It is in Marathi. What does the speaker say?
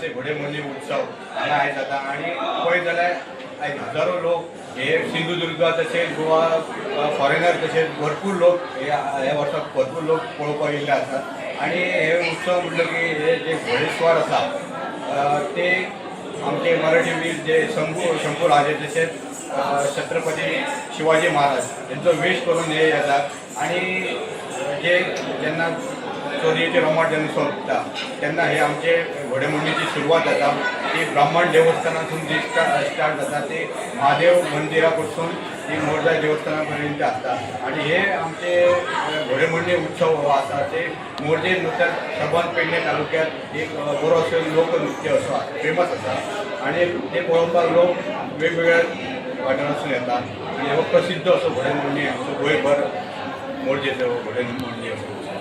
असे घोडेमोडणी उत्सव हांगा आयज जाता आनी पळयत जाल्यार आयज हजारो लोक हे सिंधुदुर्ग तशेंच गोवा फॉरेनर तशेंच भरपूर लोक ह्या वर्साक भरपूर लोक पळोवपाक येयल्ले आसात आनी हे उत्सव म्हटलं की हे जे घोडेस्वार आसा ते आमचे मराठी वीर जे शंभू राजे तशेंच छत्रपती शिवाजी महाराज यांचो वेश करून हे येतात आणि जे जेन्ना चोरयेचे रोमाट जेन्ना सोंपता तेन्ना हे आमचे घोडेमोडणीची सुरवात जाता ती ब्राह्मण देवस्थानासून जी स्टार्ट जाता ती महादेव मंदिरा कडसून ती मोरजा देवस्थाना पर्यंत आसता आणि हे आमचे घोडेमोडणी उत्सव हो आसा ते मोरजे नुसत्या सबंद पेडणे तालुक्यात एक बरो असो लोकनृत्य असो फेमस आसा आणि ते पळोवपाक लोक वेगवेगळ्या वाठारांसून येतात आणि हो प्रसिद्ध असो घोडेमोडणी आमचो गोंयभर मोरजेचो घोडेमोडणी असो